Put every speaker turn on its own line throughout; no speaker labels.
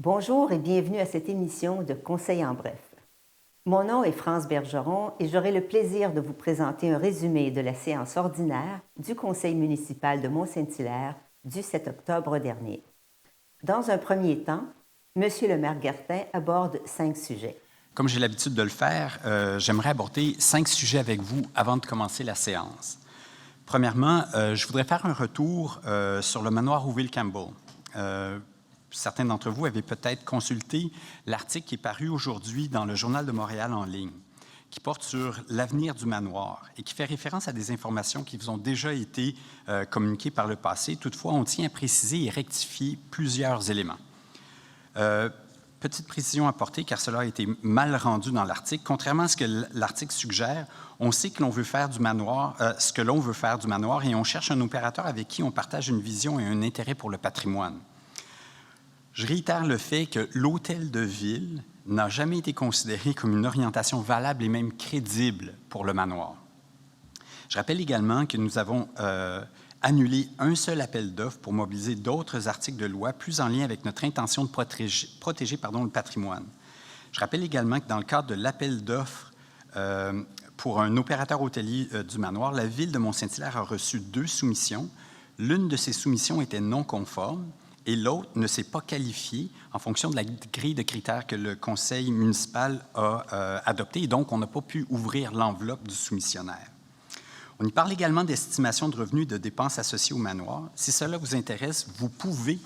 Bonjour et bienvenue à cette émission de Conseil en bref. Mon nom est France Bergeron et j'aurai le plaisir de vous présenter un résumé de la séance ordinaire du Conseil municipal de Mont-Saint-Hilaire du 7 octobre dernier. Dans un premier temps, M. le maire Gartin aborde 5 sujets.
Comme j'ai l'habitude de le faire, j'aimerais aborder 5 sujets avec vous avant de commencer la séance. Premièrement, je voudrais faire un retour sur le manoir Rouville-Campbell. Certains d'entre vous avaient peut-être consulté l'article qui est paru aujourd'hui dans le Journal de Montréal en ligne, qui porte sur l'avenir du manoir et qui fait référence à des informations qui vous ont déjà été communiquées par le passé. Toutefois, on tient à préciser et rectifier plusieurs éléments. Petite précision à apporter, car cela a été mal rendu dans l'article. Contrairement à ce que l'article suggère, on sait que l'on veut faire du manoir, ce que l'on veut faire du manoir, et on cherche un opérateur avec qui on partage une vision et un intérêt pour le patrimoine. Je réitère le fait que l'hôtel de ville n'a jamais été considéré comme une orientation valable et même crédible pour le manoir. Je rappelle également que nous avons annulé un seul appel d'offres pour mobiliser d'autres articles de loi plus en lien avec notre intention de protéger le patrimoine. Je rappelle également que dans le cadre de l'appel d'offres pour un opérateur hôtelier du manoir, la Ville de Mont-Saint-Hilaire a reçu 2 soumissions. L'une de ces soumissions était non conforme et l'autre ne s'est pas qualifiée en fonction de la grille de critères que le conseil municipal a adoptée, et donc on n'a pas pu ouvrir l'enveloppe du soumissionnaire. On y parle également d'estimation de revenus et de dépenses associées au manoir. Si cela vous intéresse, vous pouvez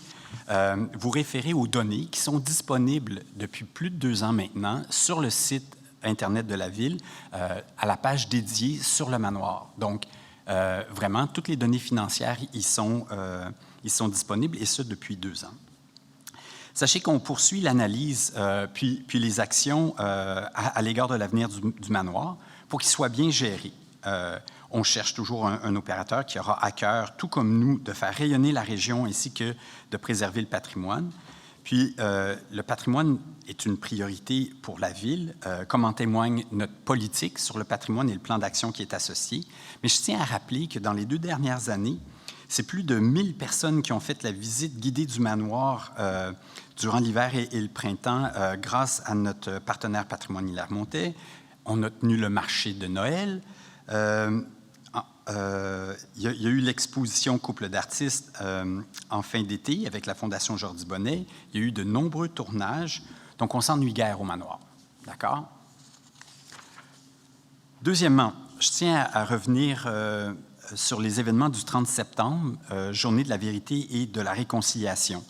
vous référer aux données qui sont disponibles depuis plus de 2 ans maintenant sur le site Internet de la Ville, à la page dédiée sur le manoir. Donc, vraiment, toutes les données financières y sont disponibles, et ce, depuis 2 ans. Sachez qu'on poursuit l'analyse puis les actions à l'égard de l'avenir du manoir pour qu'il soit bien géré. On cherche toujours un opérateur qui aura à cœur, tout comme nous, de faire rayonner la région ainsi que de préserver le patrimoine. Puis, le patrimoine est une priorité pour la Ville, comme en témoigne notre politique sur le patrimoine et le plan d'action qui est associé. Mais je tiens à rappeler que dans les 2 dernières années, c'est plus de 1000 personnes qui ont fait la visite guidée du manoir durant l'hiver et le printemps grâce à notre partenaire Patrimoine Hilaire-Montet. On a tenu le marché de Noël. Il y a eu l'exposition Couple d'artistes en fin d'été avec la Fondation Jordi Bonnet. Il y a eu de nombreux tournages. Donc, on s'ennuie guère au manoir. D'accord? Deuxièmement, je tiens à revenir sur les événements du 30 septembre, Journée de la vérité et de la réconciliation.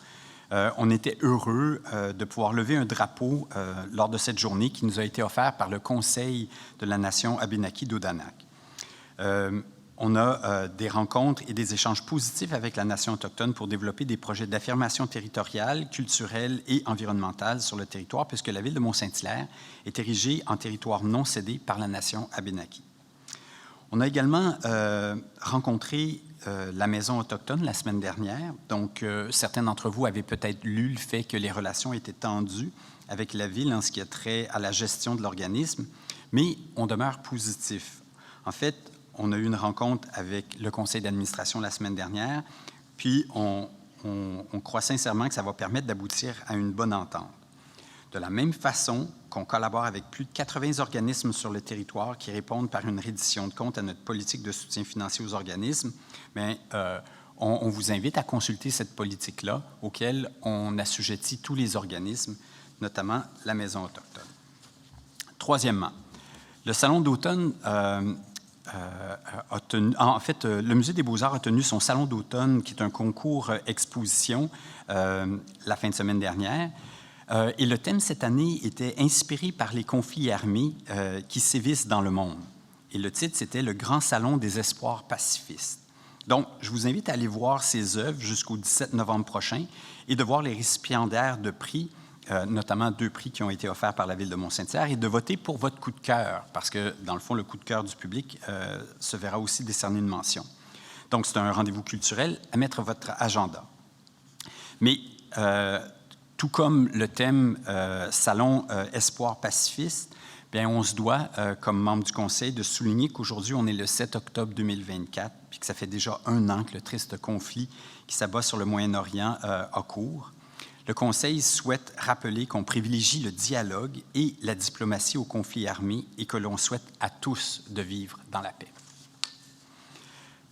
On était heureux de pouvoir lever un drapeau lors de cette journée qui nous a été offert par le Conseil de la Nation Abénaquis d'Odanak. On a des rencontres et des échanges positifs avec la nation autochtone pour développer des projets d'affirmation territoriale, culturelle et environnementale sur le territoire, puisque la Ville de Mont-Saint-Hilaire est érigée en territoire non cédé par la nation Abénaquis. On a également rencontré la Maison autochtone la semaine dernière. Donc, certains d'entre vous avaient peut-être lu le fait que les relations étaient tendues avec la Ville en ce qui a trait à la gestion de l'organisme, mais on demeure positif. En fait, on a eu une rencontre avec le conseil d'administration la semaine dernière, puis on croit sincèrement que ça va permettre d'aboutir à une bonne entente. De la même façon qu'on collabore avec plus de 80 organismes sur le territoire qui répondent par une reddition de comptes à notre politique de soutien financier aux organismes, bien, on vous invite à consulter cette politique-là, auquel on assujettit tous les organismes, notamment la Maison autochtone. Troisièmement, le Salon d'automne le Musée des Beaux-Arts a tenu son Salon d'automne, qui est un concours exposition, la fin de semaine dernière. Et le thème cette année était inspiré par les conflits armés qui sévissent dans le monde. Et le titre, c'était « Le grand salon des espoirs pacifistes ». Donc, je vous invite à aller voir ces œuvres jusqu'au 17 novembre prochain et de voir les récipiendaires de prix, notamment 2 prix qui ont été offerts par la Ville de Mont-Saint-Hilaire, et de voter pour votre coup de cœur, parce que, dans le fond, le coup de cœur du public se verra aussi décerner une mention. Donc, c'est un rendez-vous culturel à mettre à votre agenda. Mais, tout comme le thème Salon Espoir pacifiste, bien, on se doit, comme membre du Conseil, de souligner qu'aujourd'hui, on est le 7 octobre 2024, puis que ça fait déjà 1 an que le triste conflit qui s'abat sur le Moyen-Orient a cours. Le Conseil souhaite rappeler qu'on privilégie le dialogue et la diplomatie au conflit armé et que l'on souhaite à tous de vivre dans la paix.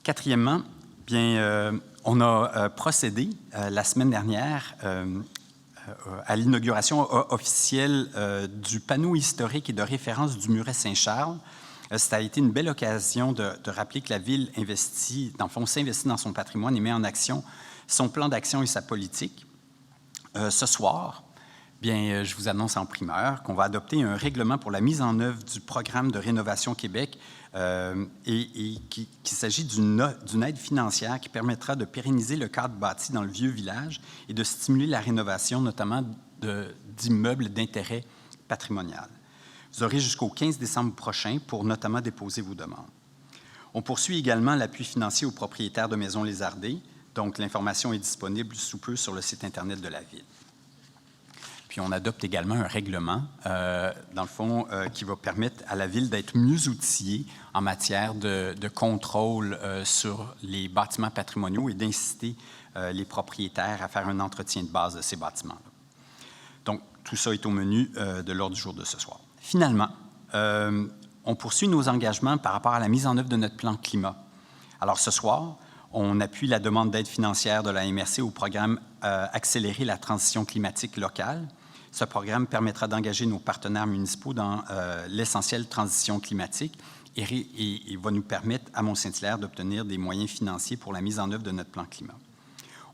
Quatrièmement, on a procédé la semaine dernière à l'inauguration officielle du panneau historique et de référence du Muret Saint-Charles. Ça a été une belle occasion de rappeler que la Ville s'investit dans son patrimoine et met en action son plan d'action et sa politique. Ce soir, je vous annonce en primeur qu'on va adopter un règlement pour la mise en œuvre du programme de Rénovation Québec et qu'il s'agit d'une aide financière qui permettra de pérenniser le cadre bâti dans le vieux village et de stimuler la rénovation, notamment d'immeubles d'intérêt patrimonial. Vous aurez jusqu'au 15 décembre prochain pour notamment déposer vos demandes. On poursuit également l'appui financier aux propriétaires de maisons lézardées. Donc, l'information est disponible sous peu sur le site Internet de la Ville. Puis, on adopte également un règlement, dans le fond, qui va permettre à la Ville d'être mieux outillée en matière de contrôle sur les bâtiments patrimoniaux et d'inciter les propriétaires à faire un entretien de base de ces bâtiments-là. Donc, tout ça est au menu de l'ordre du jour de ce soir. Finalement, on poursuit nos engagements par rapport à la mise en œuvre de notre plan climat. Alors, ce soir, on appuie la demande d'aide financière de la MRC au programme Accélérer la transition climatique locale. Ce programme permettra d'engager nos partenaires municipaux dans l'essentielle transition climatique et va nous permettre, à Mont-Saint-Hilaire, d'obtenir des moyens financiers pour la mise en œuvre de notre plan climat.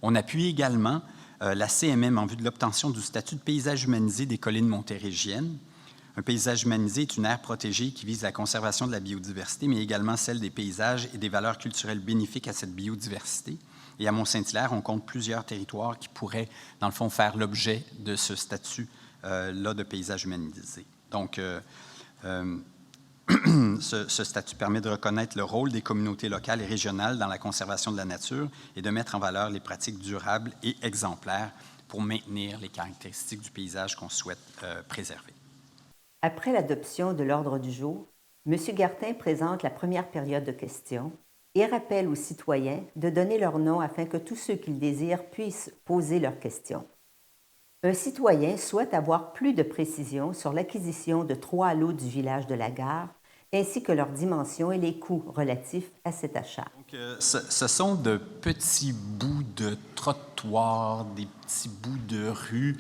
On appuie également la CMM en vue de l'obtention du statut de paysage humanisé des collines montérégiennes. Un paysage humanisé est une aire protégée qui vise la conservation de la biodiversité, mais également celle des paysages et des valeurs culturelles bénéfiques à cette biodiversité. Et à Mont-Saint-Hilaire, on compte plusieurs territoires qui pourraient, dans le fond, faire l'objet de ce statut-là de paysage humanisé. Donc, ce statut permet de reconnaître le rôle des communautés locales et régionales dans la conservation de la nature et de mettre en valeur les pratiques durables et exemplaires pour maintenir les caractéristiques du paysage qu'on souhaite préserver.
Après l'adoption de l'ordre du jour, M. Gartin présente la première période de questions et rappelle aux citoyens de donner leur nom afin que tous ceux qui le désirent puissent poser leurs questions. Un citoyen souhaite avoir plus de précisions sur l'acquisition de 3 lots du village de la Gare, ainsi que leurs dimensions et les coûts relatifs à cet achat.
Donc, ce sont de petits bouts de trottoirs, des petits bouts de rues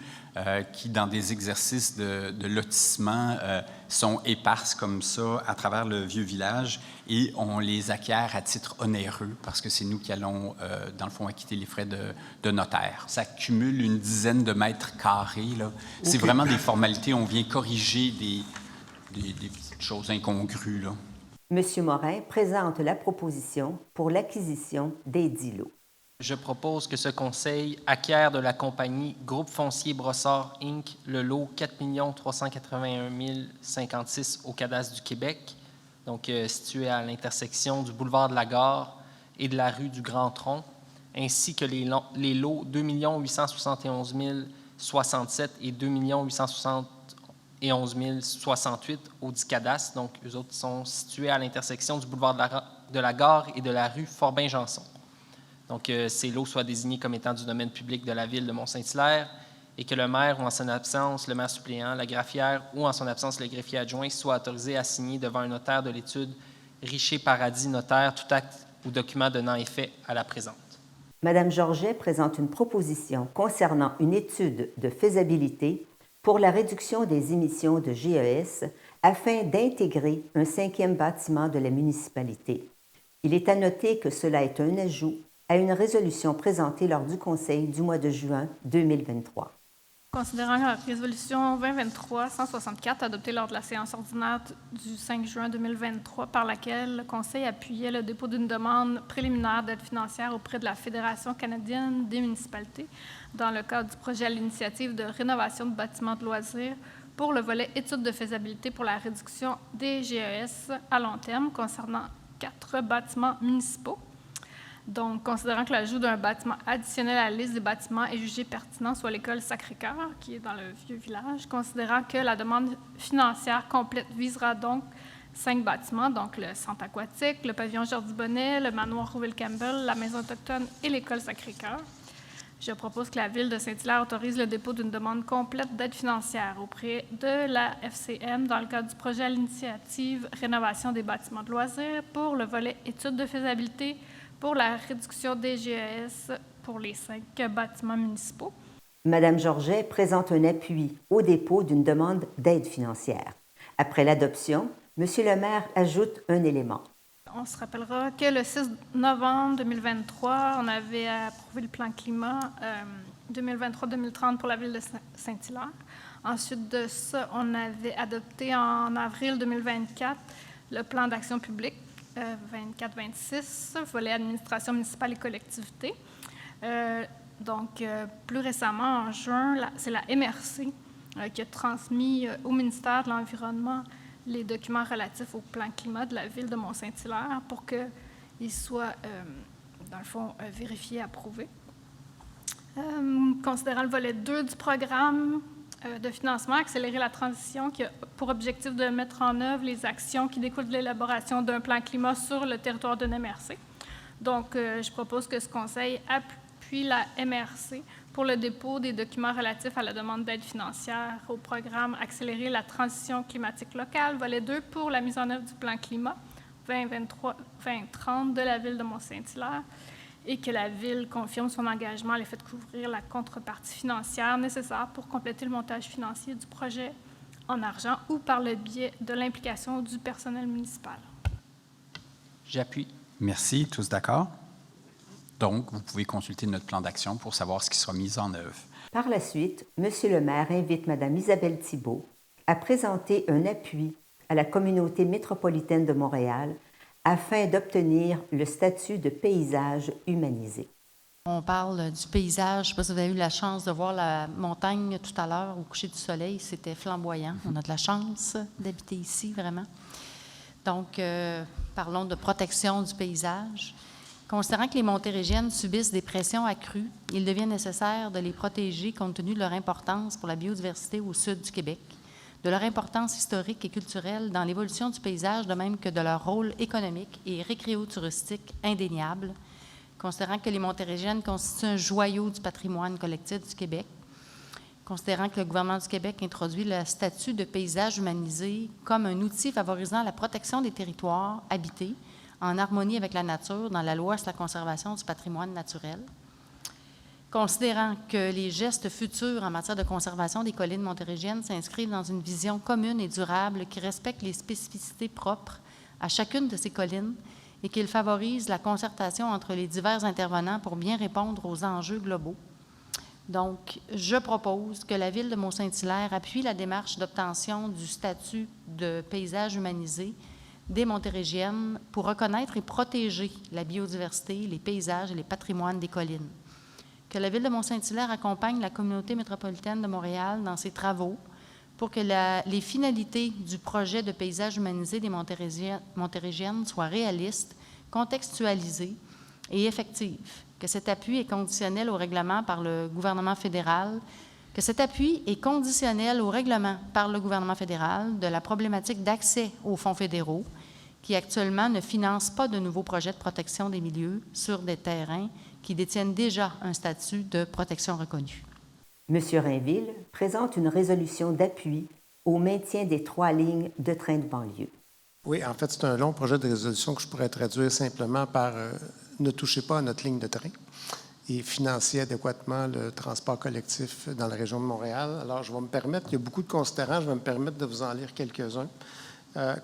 qui, dans des exercices de lotissement, sont éparses comme ça à travers le vieux village et on les acquiert à titre onéreux parce que c'est nous qui allons, dans le fond, acquitter les frais de notaire. Ça cumule une dizaine de mètres carrés, là. Okay. C'est vraiment des formalités. On vient corriger des petites choses incongrues, là.
M. Morin présente la proposition pour l'acquisition des 10 lots.
Je propose que ce conseil acquiert de la compagnie Groupe Foncier Brossard Inc. le lot 4 381 056 au cadastre du Québec, donc situé à l'intersection du boulevard de la Gare et de la rue du Grand Tronc, ainsi que les lots 2 871 067 et 2 871 068 au dit cadastre. Donc, eux autres sont situés à l'intersection du boulevard de la Gare et de la rue Forbin-Janson. Donc, ces lots soient désignés comme étant du domaine public de la Ville de Mont-Saint-Hilaire et que le maire ou en son absence, le maire suppléant, la greffière ou en son absence, le greffier adjoint soit autorisé à signer devant un notaire de l'étude Richer Paradis Notaire tout acte ou document donnant effet à la présente.
Mme Georget présente une proposition concernant une étude de faisabilité pour la réduction des émissions de GES afin d'intégrer un 5e bâtiment de la municipalité. Il est à noter que cela est un ajout à une résolution présentée lors du Conseil du mois de juin 2023.
Considérant la résolution 2023-164 adoptée lors de la séance ordinaire du 5 juin 2023 par laquelle le Conseil appuyait le dépôt d'une demande préliminaire d'aide financière auprès de la Fédération canadienne des municipalités dans le cadre du projet à l'initiative de rénovation de bâtiments de loisirs pour le volet études de faisabilité pour la réduction des GES à long terme concernant 4 bâtiments municipaux. Donc, considérant que l'ajout d'un bâtiment additionnel à la liste des bâtiments est jugé pertinent, soit l'école Sacré-Cœur, qui est dans le vieux village, considérant que la demande financière complète visera donc 5 bâtiments, donc le centre aquatique, le pavillon Jordi-Bonnet, le manoir Rouville-Campbell, la maison autochtone et l'école Sacré-Cœur. Je propose que la Ville de Saint-Hilaire autorise le dépôt d'une demande complète d'aide financière auprès de la FCM dans le cadre du projet à l'initiative Rénovation des bâtiments de loisirs pour le volet études de faisabilité pour la réduction des GES pour les 5 bâtiments municipaux.
Madame Georget présente un appui au dépôt d'une demande d'aide financière. Après l'adoption, Monsieur le maire ajoute un élément.
On se rappellera que le 6 novembre 2023, on avait approuvé le plan climat 2023-2030 pour la ville de Saint-Hilaire. Ensuite de ça, on avait adopté en avril 2024 le plan d'action publique 24-26, volet administration municipale et collectivité. Plus récemment, en juin, c'est la MRC qui a transmis au ministère de l'Environnement les documents relatifs au plan climat de la ville de Mont-Saint-Hilaire pour qu'ils soient, dans le fond, vérifiés et approuvés. Considérant le volet 2 du programme de financement, accélérer la transition qui a pour objectif de mettre en œuvre les actions qui découlent de l'élaboration d'un plan climat sur le territoire d'une MRC. Donc, je propose que ce conseil appuie la MRC pour le dépôt des documents relatifs à la demande d'aide financière au programme Accélérer la transition climatique locale, volet 2, pour la mise en œuvre du plan climat 2023-2030 de la ville de Mont-Saint-Hilaire et que la ville confirme son engagement à l'effet de couvrir la contrepartie financière nécessaire pour compléter le montage financier du projet en argent ou par le biais de l'implication du personnel municipal.
J'appuie.
Merci. Tous d'accord? Donc, vous pouvez consulter notre plan d'action pour savoir ce qui sera mis en œuvre.
Par la suite, Monsieur le maire invite Madame Isabelle Thibault à présenter un appui à la communauté métropolitaine de Montréal afin d'obtenir le statut de paysage humanisé.
On parle du paysage. Je ne sais pas si vous avez eu la chance de voir la montagne tout à l'heure au coucher du soleil. C'était flamboyant. On a de la chance d'habiter ici, vraiment. Donc, parlons de protection du paysage. Considérant que les montérégiennes subissent des pressions accrues, il devient nécessaire de les protéger compte tenu de leur importance pour la biodiversité au sud du Québec, de leur importance historique et culturelle dans l'évolution du paysage, de même que de leur rôle économique et récréo-touristique indéniable, considérant que les montérégiennes constituent un joyau du patrimoine collectif du Québec, considérant que le gouvernement du Québec introduit le statut de paysage humanisé comme un outil favorisant la protection des territoires habités en harmonie avec la nature dans la loi sur la conservation du patrimoine naturel. Considérant que les gestes futurs en matière de conservation des collines montérégiennes s'inscrivent dans une vision commune et durable qui respecte les spécificités propres à chacune de ces collines et qu'ils favorisent la concertation entre les divers intervenants pour bien répondre aux enjeux globaux. Donc, je propose que la Ville de Mont-Saint-Hilaire appuie la démarche d'obtention du statut de paysage humanisé des montérégiennes pour reconnaître et protéger la biodiversité, les paysages et les patrimoines des collines. Que la Ville de Mont-Saint-Hilaire accompagne la communauté métropolitaine de Montréal dans ses travaux pour que les finalités du projet de paysage humanisé des montérégiennes soient réalistes, contextualisées et effectives. Que cet appui est conditionnel au règlement par le gouvernement fédéral, que cet appui est conditionnel au règlement par le gouvernement fédéral de la problématique d'accès aux fonds fédéraux, qui actuellement ne financent pas de nouveaux projets de protection des milieux sur des terrains qui détiennent déjà un statut de protection reconnu.
Monsieur Rainville présente une résolution d'appui au maintien des 3 lignes de train de banlieue.
Oui, en fait, c'est un long projet de résolution que je pourrais traduire simplement par ne touchez pas à notre ligne de train et financer adéquatement le transport collectif dans la région de Montréal. Alors, je vais me permettre, il y a beaucoup de considérants, je vais me permettre de vous en lire quelques-uns.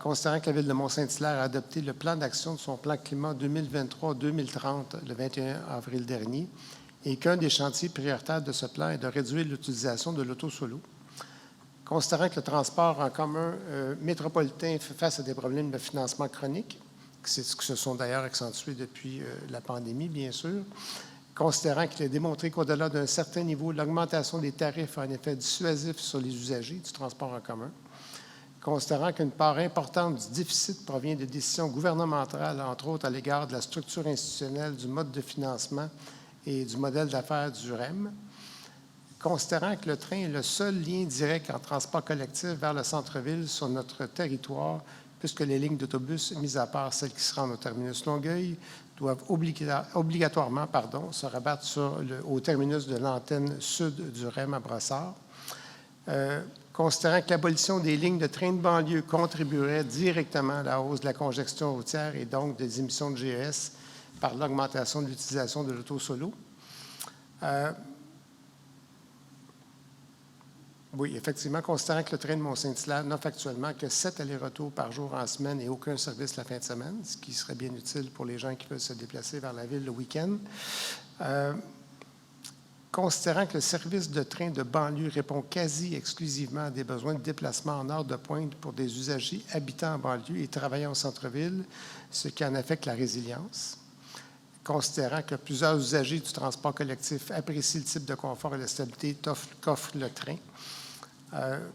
Considérant que la Ville de Mont-Saint-Hilaire a adopté le plan d'action de son plan climat 2023-2030 le 21 avril dernier et qu'un des chantiers prioritaires de ce plan est de réduire l'utilisation de l'auto-solo. Considérant que le transport en commun métropolitain fait face à des problèmes de financement chronique, qui se sont d'ailleurs accentués depuis la pandémie, bien sûr, considérant qu'il est démontré qu'au-delà d'un certain niveau, l'augmentation des tarifs a un effet dissuasif sur les usagers du transport en commun, considérant qu'une part importante du déficit provient de décisions gouvernementales, entre autres à l'égard de la structure institutionnelle, du mode de financement et du modèle d'affaires du REM, considérant que le train est le seul lien direct en transport collectif vers le centre-ville sur notre territoire, puisque les lignes d'autobus, mis à part celles qui se rendent au terminus Longueuil, doivent obligatoirement se rabattre au terminus de l'antenne sud du REM à Brossard. Considérant que l'abolition des lignes de train de banlieue contribuerait directement à la hausse de la congestion routière et donc des émissions de GES par l'augmentation de l'utilisation de l'auto solo. Oui, effectivement, considérant que le train de Mont-Saint-Hilaire n'offre actuellement que 7 allers-retours par jour en semaine et aucun service la fin de semaine, ce qui serait bien utile pour les gens qui veulent se déplacer vers la ville le week-end. Considérant que le service de train de banlieue répond quasi exclusivement à des besoins de déplacement en heure de pointe pour des usagers habitant en banlieue et travaillant au centre-ville, ce qui en affecte la résilience. Considérant que plusieurs usagers du transport collectif apprécient le type de confort et de stabilité qu'offre le train.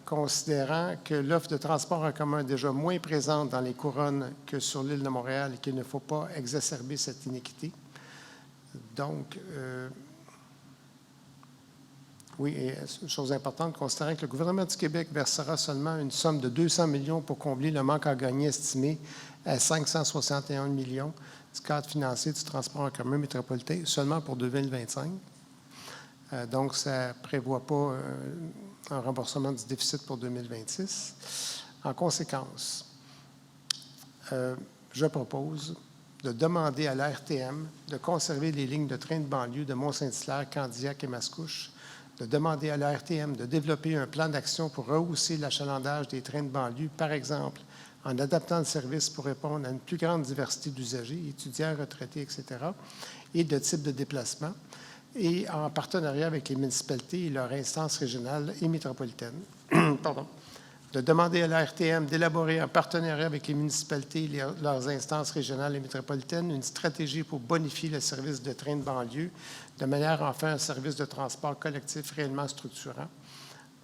Considérant que l'offre de transport en commun est déjà moins présente dans les couronnes que sur l'île de Montréal et qu'il ne faut pas exacerber cette inéquité. Donc, oui, et chose importante, considérant que le gouvernement du Québec versera seulement une somme de 200 millions pour combler le manque à gagner estimé à 561 millions du cadre financier du transport en commun métropolitain seulement pour 2025. Donc, ça ne prévoit pas un remboursement du déficit pour 2026. En conséquence, je propose de demander à l'ARTM de conserver les lignes de train de banlieue de Mont-Saint-Hilaire, Candiac et Mascouche, de demander à l'ARTM de développer un plan d'action pour rehausser l'achalandage des trains de banlieue, par exemple, en adaptant le service pour répondre à une plus grande diversité d'usagers, étudiants, retraités, etc., et de types de déplacement, et en partenariat avec les municipalités et leurs instances régionales et métropolitaines. De demander à l'ARTM d'élaborer en partenariat avec les municipalités et leurs instances régionales et métropolitaines une stratégie pour bonifier le service de train de banlieue de manière à en faire un service de transport collectif réellement structurant.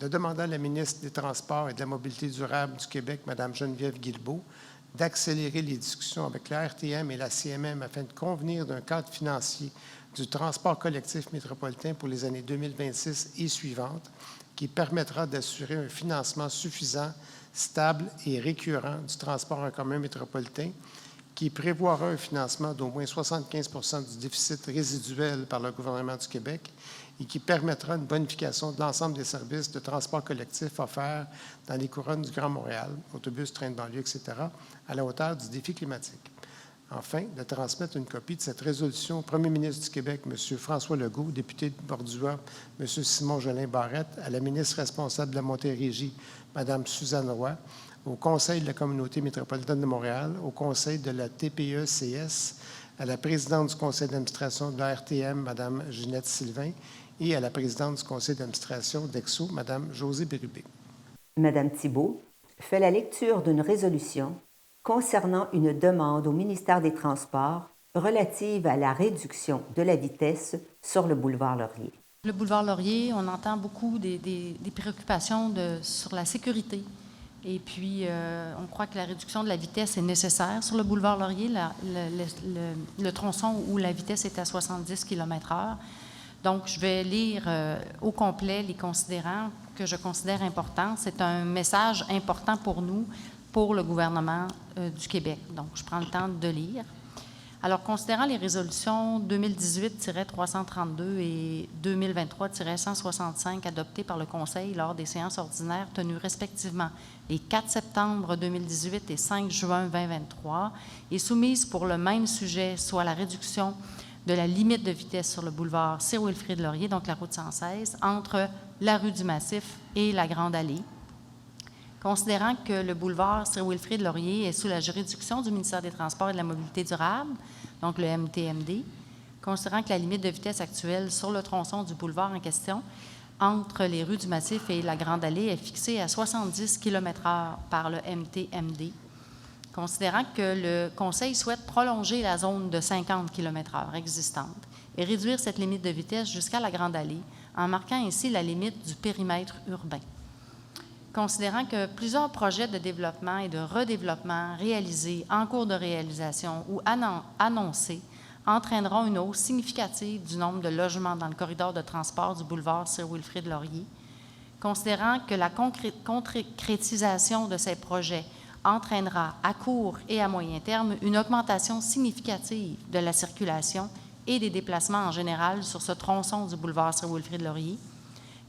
De demander à la ministre des Transports et de la Mobilité durable du Québec, Mme Geneviève Guilbeault, d'accélérer les discussions avec l'ARTM et la CMM afin de convenir d'un cadre financier du transport collectif métropolitain pour les années 2026 et suivantes, qui permettra d'assurer un financement suffisant, stable et récurrent du transport en commun métropolitain, qui prévoira un financement d'au moins 75 du déficit résiduel par le gouvernement du Québec et qui permettra une bonification de l'ensemble des services de transport collectif offerts dans les couronnes du Grand Montréal, autobus, trains de banlieue, etc., à la hauteur du défi climatique. Enfin, de transmettre une copie de cette résolution au premier ministre du Québec, M. François Legault, député de Bordua, M. Simon Jolin Barrette, à la ministre responsable de la Montérégie, Mme Suzanne Roy, au Conseil de la communauté métropolitaine de Montréal, au Conseil de la TPE-CS, à la présidente du conseil d'administration de l'ARTM, Mme Ginette Sylvain, et à la présidente du conseil d'administration d'EXO, Mme Josée Bérubé.
Mme Thibault fait la lecture d'une résolution concernant une demande au ministère des Transports relative à la réduction de la vitesse sur le boulevard Laurier.
Le boulevard Laurier, on entend beaucoup des préoccupations sur la sécurité. Et puis, on croit que la réduction de la vitesse est nécessaire sur le boulevard Laurier, le tronçon où la vitesse est à 70 km/h. Donc, je vais lire au complet les considérants que je considère importants. C'est un message important pour nous, pour le gouvernement du Québec. Donc, je prends le temps de lire. Alors, considérant les résolutions 2018-332 et 2023-165 adoptées par le Conseil lors des séances ordinaires tenues respectivement les 4 septembre 2018 et 5 juin 2023 et soumises pour le même sujet, soit la réduction de la limite de vitesse sur le boulevard Sir-Wilfrid-Laurier, donc la route 116, entre la rue du Massif et la Grande Allée. Considérant que le boulevard Sir-Wilfrid-Laurier est sous la juridiction du ministère des Transports et de la Mobilité durable, donc le MTMD, considérant que la limite de vitesse actuelle sur le tronçon du boulevard en question, entre les rues du Massif et la Grande Allée, est fixée à 70 km/h par le MTMD, considérant que le Conseil souhaite prolonger la zone de 50 km/h existante et réduire cette limite de vitesse jusqu'à la Grande Allée, en marquant ainsi la limite du périmètre urbain. Considérant que plusieurs projets de développement et de redéveloppement réalisés, en cours de réalisation ou annoncés entraîneront une hausse significative du nombre de logements dans le corridor de transport du boulevard Sir-Wilfrid-Laurier, considérant que la concrétisation de ces projets entraînera à court et à moyen terme une augmentation significative de la circulation et des déplacements en général sur ce tronçon du boulevard Sir-Wilfrid-Laurier,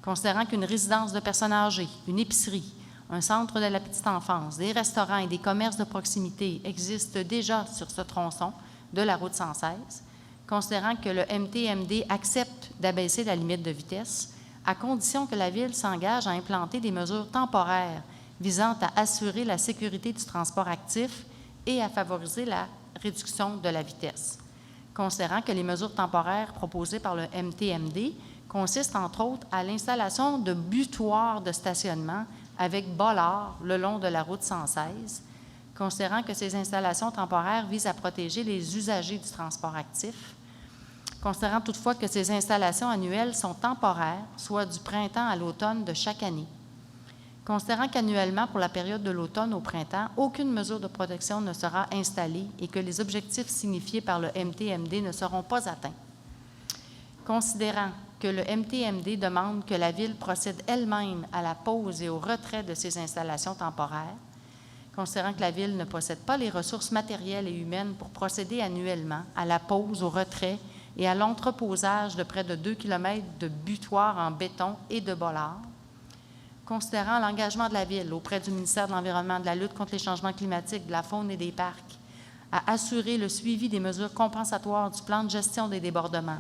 considérant qu'une résidence de personnes âgées, une épicerie, un centre de la petite enfance, des restaurants et des commerces de proximité existent déjà sur ce tronçon de la route 116, considérant que le MTMD accepte d'abaisser la limite de vitesse, à condition que la Ville s'engage à implanter des mesures temporaires visant à assurer la sécurité du transport actif et à favoriser la réduction de la vitesse. Considérant que les mesures temporaires proposées par le MTMD consistent entre autres à l'installation de butoirs de stationnement avec bollards le long de la route 116, considérant que ces installations temporaires visent à protéger les usagers du transport actif, considérant toutefois que ces installations annuelles sont temporaires, soit du printemps à l'automne de chaque année, considérant qu'annuellement, pour la période de l'automne au printemps, aucune mesure de protection ne sera installée et que les objectifs signifiés par le MTMD ne seront pas atteints, considérant que le MTMD demande que la Ville procède elle-même à la pose et au retrait de ces installations temporaires, considérant que la Ville ne possède pas les ressources matérielles et humaines pour procéder annuellement à la pose, au retrait et à l'entreposage de près de 2 km de butoirs en béton et de bollards, considérant l'engagement de la Ville auprès du ministère de l'Environnement, de la lutte contre les changements climatiques, de la faune et des parcs, à assurer le suivi des mesures compensatoires du plan de gestion des débordements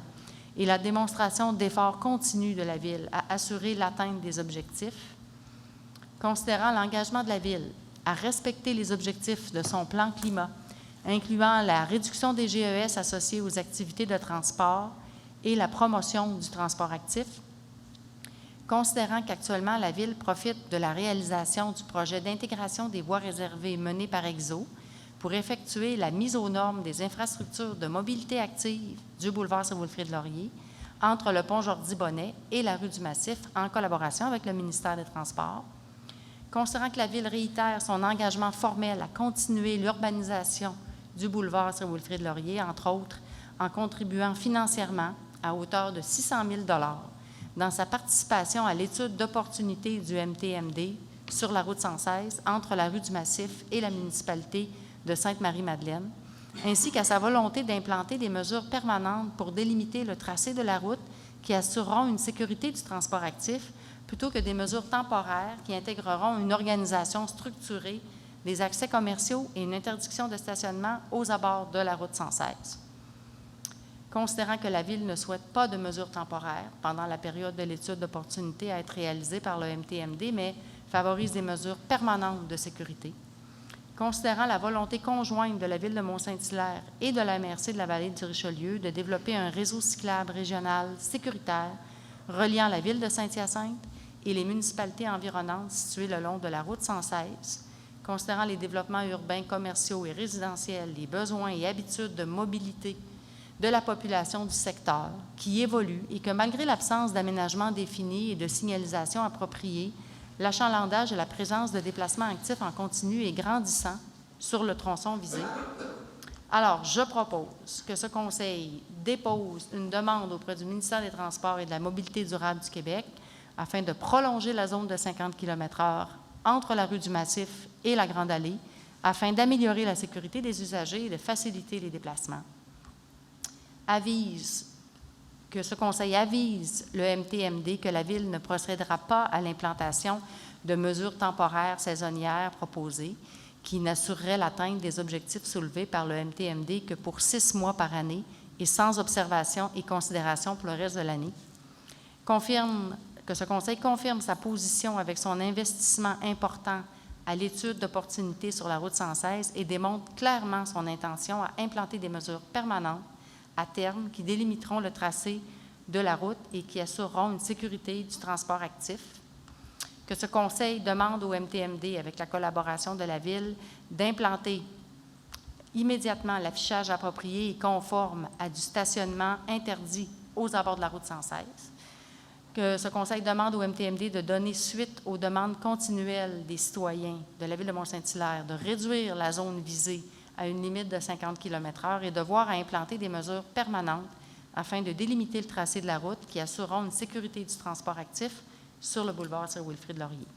et la démonstration d'efforts continus de la Ville à assurer l'atteinte des objectifs, considérant l'engagement de la Ville à respecter les objectifs de son plan climat, incluant la réduction des GES associés aux activités de transport et la promotion du transport actif, considérant qu'actuellement la Ville profite de la réalisation du projet d'intégration des voies réservées mené par EXO pour effectuer la mise aux normes des infrastructures de mobilité active du boulevard Sir-Wilfrid-Laurier entre le pont Jordi-Bonnet et la rue du Massif en collaboration avec le ministère des Transports, considérant que la Ville réitère son engagement formel à continuer l'urbanisation du boulevard Sir-Wilfrid-Laurier, entre autres en contribuant financièrement à hauteur de 600 000 $ dans sa participation à l'étude d'opportunité du MTMD sur la route 116 entre la rue du Massif et la municipalité de Sainte-Marie-Madeleine, ainsi qu'à sa volonté d'implanter des mesures permanentes pour délimiter le tracé de la route qui assureront une sécurité du transport actif plutôt que des mesures temporaires qui intégreront une organisation structurée des accès commerciaux et une interdiction de stationnement aux abords de la route 116. Considérant que la Ville ne souhaite pas de mesures temporaires pendant la période de l'étude d'opportunité à être réalisée par le MTMD, mais favorise des mesures permanentes de sécurité, considérant la volonté conjointe de la Ville de Mont-Saint-Hilaire et de la MRC de la vallée du Richelieu de développer un réseau cyclable régional sécuritaire reliant la Ville de Saint-Hyacinthe et les municipalités environnantes situées le long de la route 116, considérant les développements urbains, commerciaux et résidentiels, les besoins et habitudes de mobilité de la population du secteur qui évolue et que malgré l'absence d'aménagement défini et de signalisation appropriée, l'achalandage et la présence de déplacements actifs en continu et grandissant sur le tronçon visé. Alors, je propose que ce Conseil dépose une demande auprès du ministère des Transports et de la Mobilité durable du Québec afin de prolonger la zone de 50 km/h entre la rue du Massif et la Grande Allée afin d'améliorer la sécurité des usagers et de faciliter les déplacements. Que ce Conseil avise le MTMD que la Ville ne procédera pas à l'implantation de mesures temporaires saisonnières proposées qui n'assureraient l'atteinte des objectifs soulevés par le MTMD que pour 6 mois par année et sans observation et considération pour le reste de l'année. Que ce Conseil confirme sa position avec son investissement important à l'étude d'opportunité sur la route 116 et démontre clairement son intention à implanter des mesures permanentes à terme qui délimiteront le tracé de la route et qui assureront une sécurité du transport actif. Que ce Conseil demande au MTMD, avec la collaboration de la Ville, d'implanter immédiatement l'affichage approprié et conforme à du stationnement interdit aux abords de la route 116. Que ce Conseil demande au MTMD de donner suite aux demandes continuelles des citoyens de la Ville de Mont-Saint-Hilaire de réduire la zone visée à une limite de 50 km/h et de voir à implanter des mesures permanentes afin de délimiter le tracé de la route qui assureront une sécurité du transport actif sur le boulevard Sir-Wilfrid-Laurier.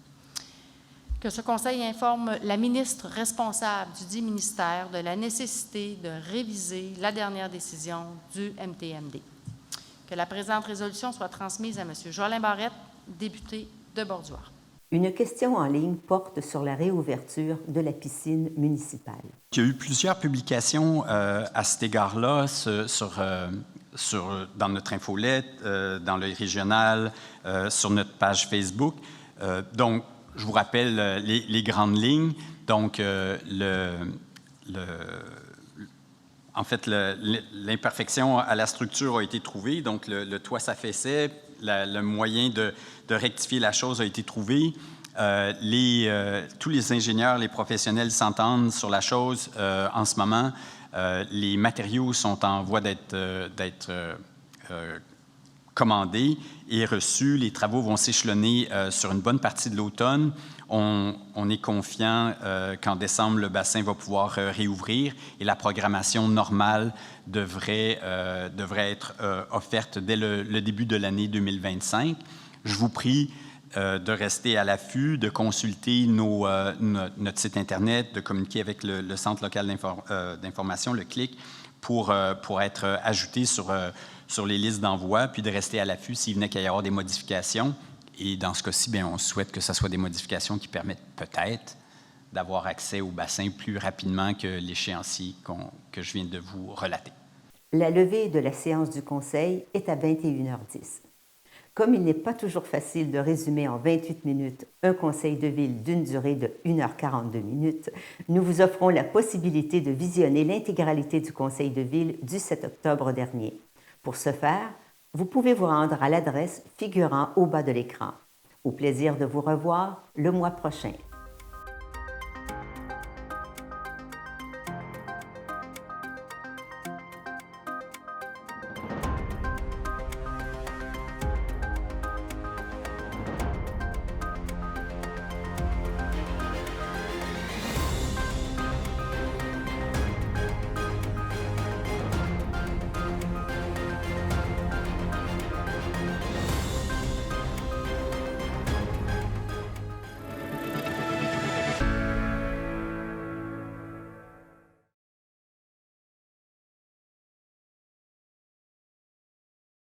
Que ce Conseil informe la ministre responsable du dit ministère de la nécessité de réviser la dernière décision du MTMD. Que la présente résolution soit transmise à M. Joëlin Barrette, député de Borduas.
Une question en ligne porte sur la réouverture de la piscine municipale.
Il y a eu plusieurs publications à cet égard-là dans notre infolette, dans le régional, sur notre page Facebook. Donc, je vous rappelle les grandes lignes. Donc, en fait, l'imperfection à la structure a été trouvée. Donc, le toit s'affaissait. Le moyen de rectifier la chose a été trouvé. Tous les ingénieurs, les professionnels s'entendent sur la chose en ce moment. Les matériaux sont en voie d'être commandés et reçus. Les travaux vont s'échelonner sur une bonne partie de l'automne. On est confiant qu'en décembre, le bassin va pouvoir réouvrir et la programmation normale devrait être offerte dès le début de l'année 2025. Je vous prie de rester à l'affût, de consulter notre site Internet, de communiquer avec le Centre local d'information, le CLIC, pour être ajouté sur les listes d'envoi, puis de rester à l'affût s'il venait qu'il y avoir des modifications. Et dans ce cas-ci, bien, on souhaite que ce soit des modifications qui permettent peut-être d'avoir accès au bassin plus rapidement que l'échéancier que je viens de vous relater.
La levée de la séance du Conseil est à 21h10. Comme il n'est pas toujours facile de résumer en 28 minutes un conseil de ville d'une durée de 1h42 minutes, nous vous offrons la possibilité de visionner l'intégralité du conseil de ville du 7 octobre dernier. Pour ce faire, vous pouvez vous rendre à l'adresse figurant au bas de l'écran. Au plaisir de vous revoir le mois prochain.